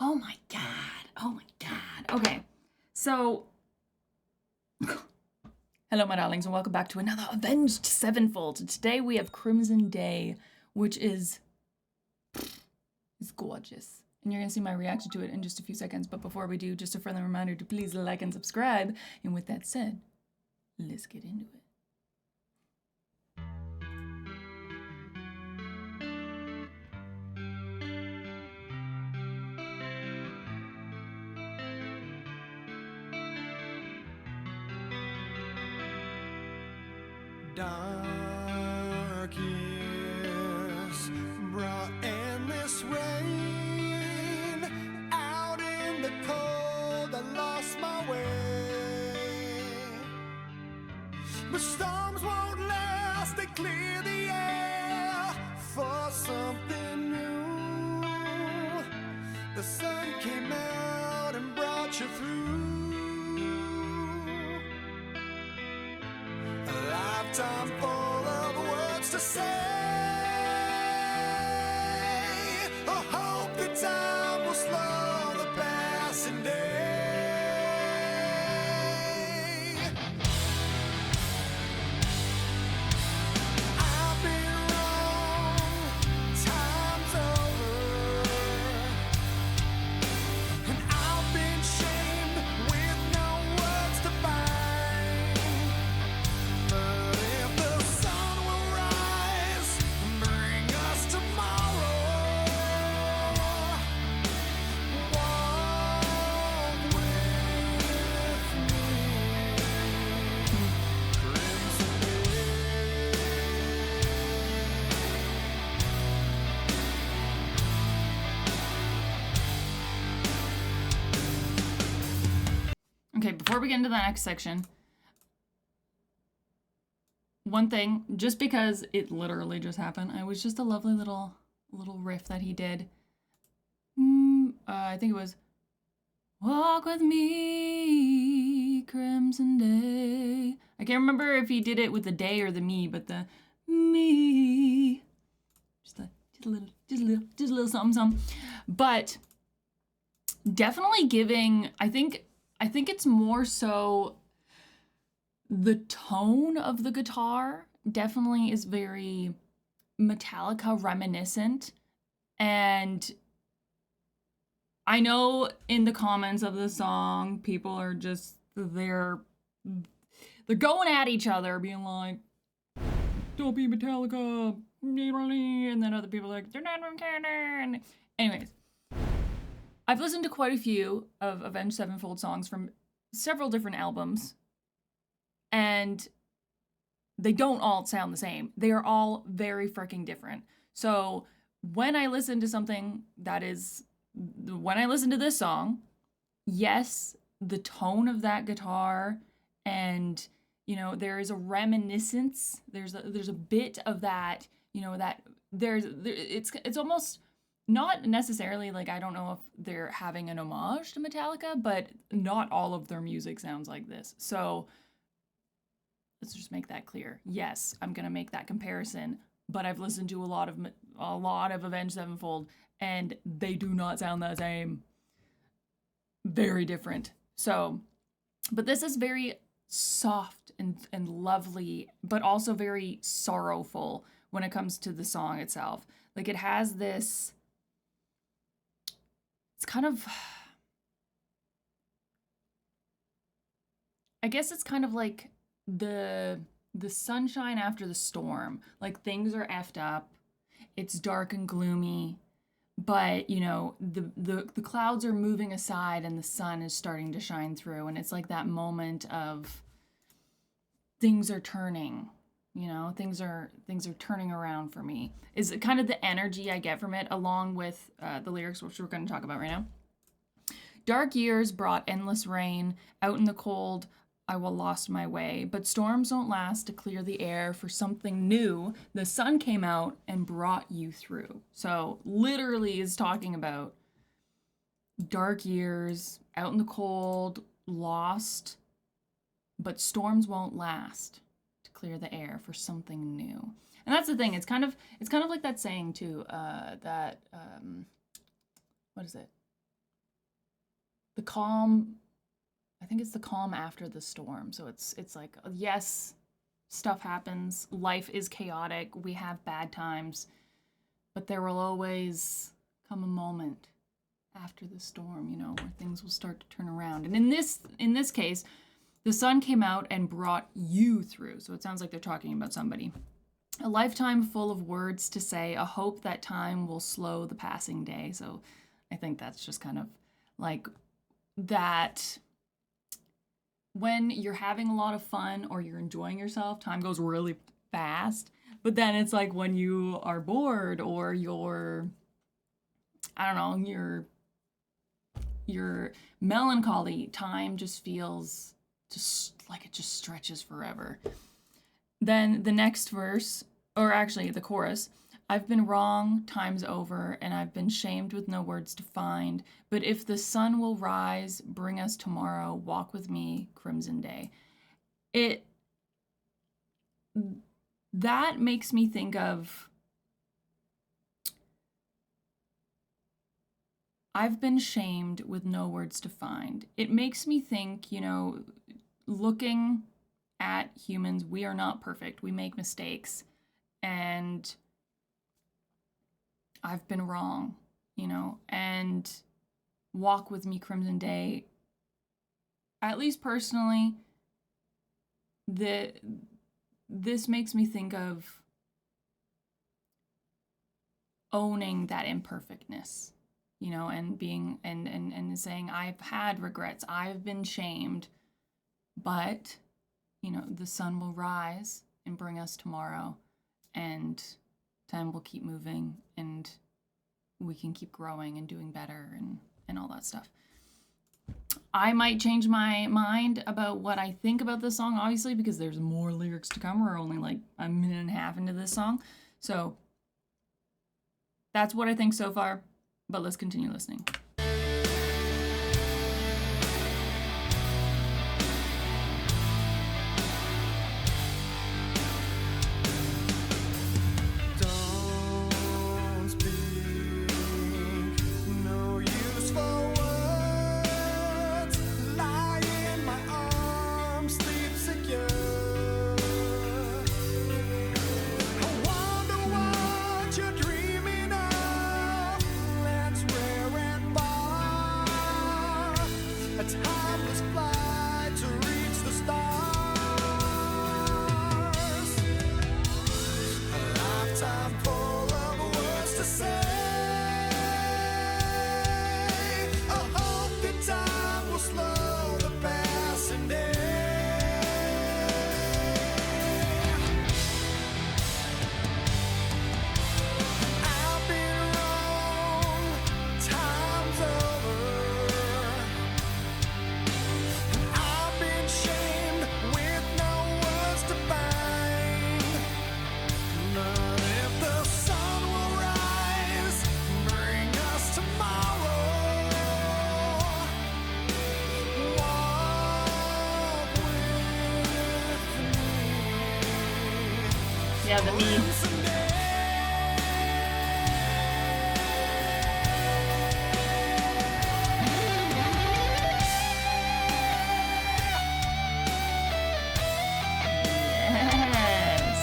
Oh my god. Oh my god. Okay. So, hello, my darlings, and welcome back to another Avenged Sevenfold. And today we have Crimson Day, which is gorgeous. And you're going to see my reaction to it in just a few seconds. But before we do, just a friendly reminder to please like and subscribe. And with that said, let's get into it. Dark years brought endless rain. Out in the cold, I lost my way. But storms won't last, they clear the air for something new. The sun came out and brought you through. A lifetime full of words to say. I hope the time will slow the passing day. I've been wrong times over, and I've been shamed with no words to find. But if the sun will rise and bring us tomorrow, walk with me, Crimson Day. Okay, before we get into the next section, one thing, just because it literally just happened, it was just a lovely little riff that he did. I think it was "Walk with me, Crimson Day." I can't remember if he did it with the day or the me, but the me, just a little something. But definitely giving. I think it's more so the tone of the guitar definitely is very Metallica reminiscent. And I know in the comments of the song, people are just, they're going at each other, being like, don't be Metallica, and then other people are like, they're not from Canada. And anyways, I've listened to quite a few of Avenged Sevenfold songs from several different albums, and they don't all sound the same. They are all very freaking different. So when I listen to something that is, when I listen to this song, yes, the tone of that guitar, and you know, there is a reminiscence. There's a bit of that, you know, that it's almost not necessarily like, I don't know if they're having an homage to Metallica, but not all of their music sounds like this. So let's just make that clear. Yes, I'm gonna make that comparison, but I've listened to a lot of Avenged Sevenfold, and they do not sound the same. Very different. So, but this is very soft and lovely, but also very sorrowful when it comes to the song itself. Like, it has this, it's kind of, I guess it's kind of like the sunshine after the storm. Like, things are effed up, it's dark and gloomy, but you know, the clouds are moving aside and the sun is starting to shine through, and it's like that moment of things are turning, you know, things are turning around for me, is kind of the energy I get from it, along with the lyrics, which we're going to talk about right now. Dark years brought endless rain. Out in the cold, I will lost my way. But storms don't last to clear the air for something new. The sun came out and brought you through. So literally is talking about dark years, out in the cold, lost, but storms won't last to clear the air for something new. And that's the thing. It's kind of like that saying too, that what is it? the calm, I think it's the calm after the storm. So it's like, yes, stuff happens, life is chaotic, we have bad times, but there will always come a moment after the storm, you know, where things will start to turn around. And in this case, the sun came out and brought you through. So it sounds like they're talking about somebody. A lifetime full of words to say, a hope that time will slow the passing day. So I think that's just kind of like that when you're having a lot of fun or you're enjoying yourself, time goes really fast. But then it's like when you are bored or you're, I don't know, you're melancholy, time just feels just like it just stretches forever. Then the next verse, or actually the chorus, I've been wrong times over, and I've been shamed with no words to find. But if the sun will rise, bring us tomorrow, walk with me, crimson day. It that makes me think of I've been shamed with no words to find. It makes me think, you know, looking at humans, we are not perfect. We make mistakes. And I've been wrong, you know, and walk with me, Crimson Day. At least personally, this makes me think of owning that imperfectness, you know, and being and saying I've had regrets, I've been shamed, but you know, the sun will rise and bring us tomorrow, and time will keep moving, and we can keep growing and doing better and all that stuff. I might change my mind about what I think about this song, obviously, because there's more lyrics to come. We're only like a minute and a half into this song. So that's what I think so far, but let's continue listening. Don't speak, no useful words. Lie in my arms, sleep secure. I wonder what you're dreaming of. That's rare and far. A timeless flight to reach the stars. A lifetime full of words to say. I hope that time will slow the passing day. I've been wrong times over. I've been shamed with no words to find. But if the sun will rise, bring us tomorrow. Walk with me. Yeah, the me. Someday. Yes.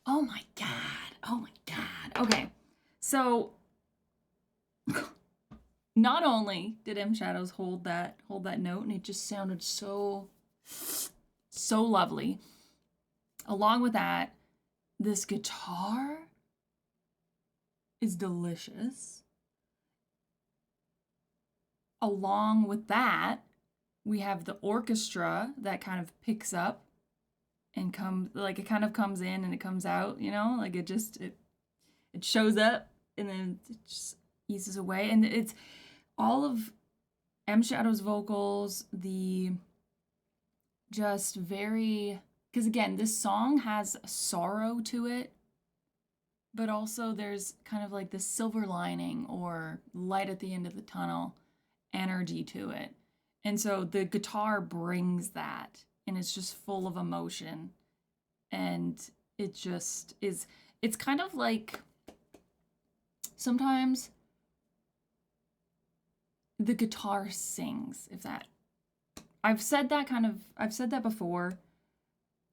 Oh my god. Oh my god. Okay. So not only did M Shadows hold that note, and it just sounded so lovely. Along with that, this guitar is delicious. Along with that, we have the orchestra that kind of picks up and comes, like, it kind of comes in and it comes out, you know, like it shows up and then it just eases away, and it's all of M Shadow's vocals, the just very because again, this song has sorrow to it, but also there's kind of like this silver lining or light at the end of the tunnel energy to it. And so the guitar brings that, and it's just full of emotion. And it just is, it's kind of like sometimes the guitar sings, if that, I've said that before,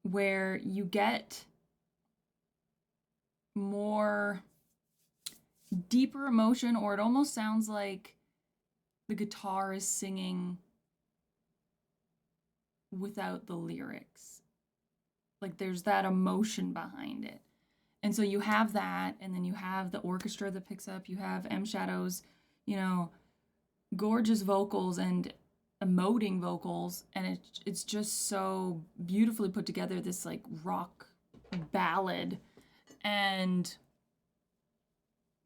where you get more deeper emotion, or it almost sounds like the guitar is singing without the lyrics. Like there's that emotion behind it. And so you have that, and then you have the orchestra that picks up, you have M Shadow's, you know, gorgeous vocals and emoting vocals, and it's just so beautifully put together, this like rock ballad. And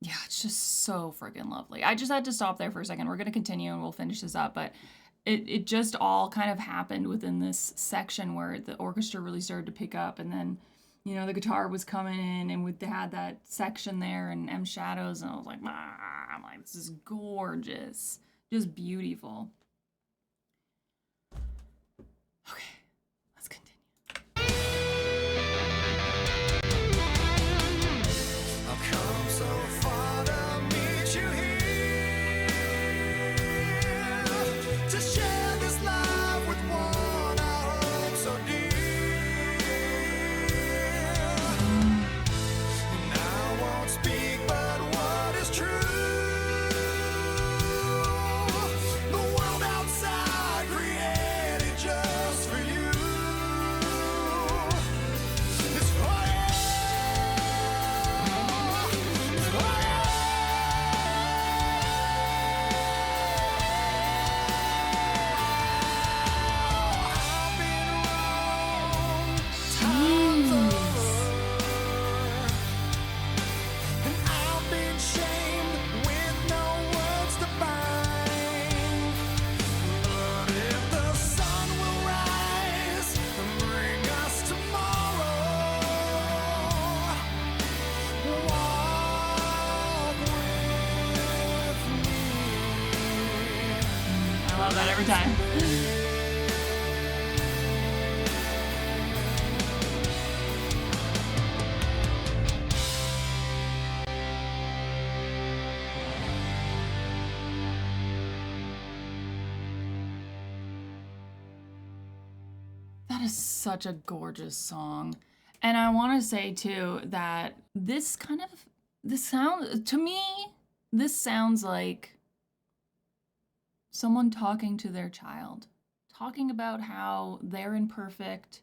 yeah, it's just so freaking lovely. I just had to stop there for a second. We're going to continue and we'll finish this up, but it just all kind of happened within this section where the orchestra really started to pick up, and then, you know, the guitar was coming in, and they had that section there and M Shadows, and I was like, ah, I'm like, this is gorgeous. Just beautiful. Okay, let's continue. I've come so far to meet you here, to share this life with one I hold so dear. And I won't speak but what is true. The world outside created just for you. It's fire. I love that every time. That is such a gorgeous song. And I want to say too that this sound to me, this sounds like someone talking to their child, talking about how they're imperfect,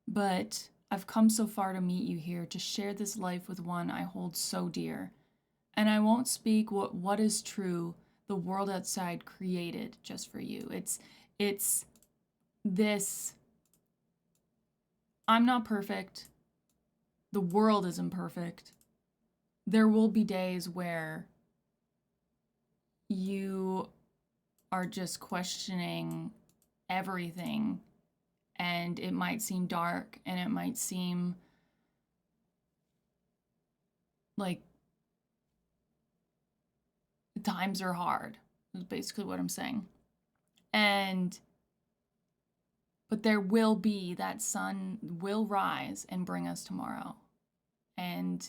but I've come so far to meet you here, to share this life with one I hold so dear. And I won't speak what is true, the world outside created just for you. It's this, I'm not perfect. The world isn't perfect. There will be days where you are just questioning everything, and it might seem dark, and it might seem like times are hard, is basically what I'm saying. But there will be, that sun will rise and bring us tomorrow. And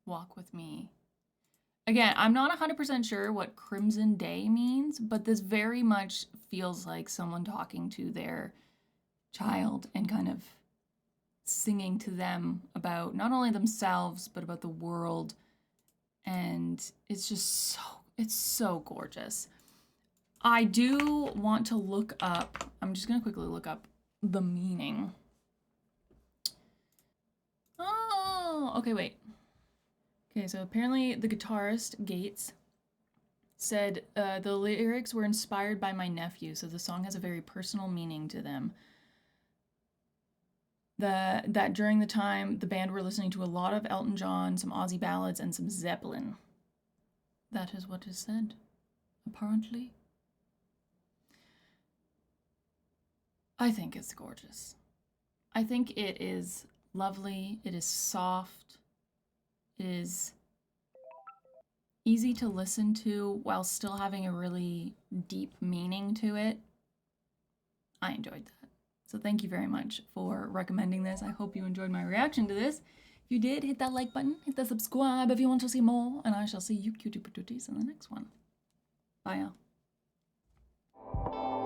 walk with me. Again, I'm not 100% sure what Crimson Day means, but this very much feels like someone talking to their child and kind of singing to them about not only themselves, but about the world. And it's just it's so gorgeous. I do want to look up, I'm just going to quickly look up the meaning. Oh, okay, wait. Okay, so apparently the guitarist, Gates, said the lyrics were inspired by my nephew, so the song has a very personal meaning to them. That during the time, the band were listening to a lot of Elton John, some Aussie ballads, and some Zeppelin. That is what is said, apparently. I think it's gorgeous. I think it is lovely. It is soft. It is easy to listen to while still having a really deep meaning to it. I enjoyed that. So thank you very much for recommending this. I hope you enjoyed my reaction to this. If you did, hit that like button, hit the subscribe if you want to see more, and I shall see you cutie patooties in the next one. Bye, y'all.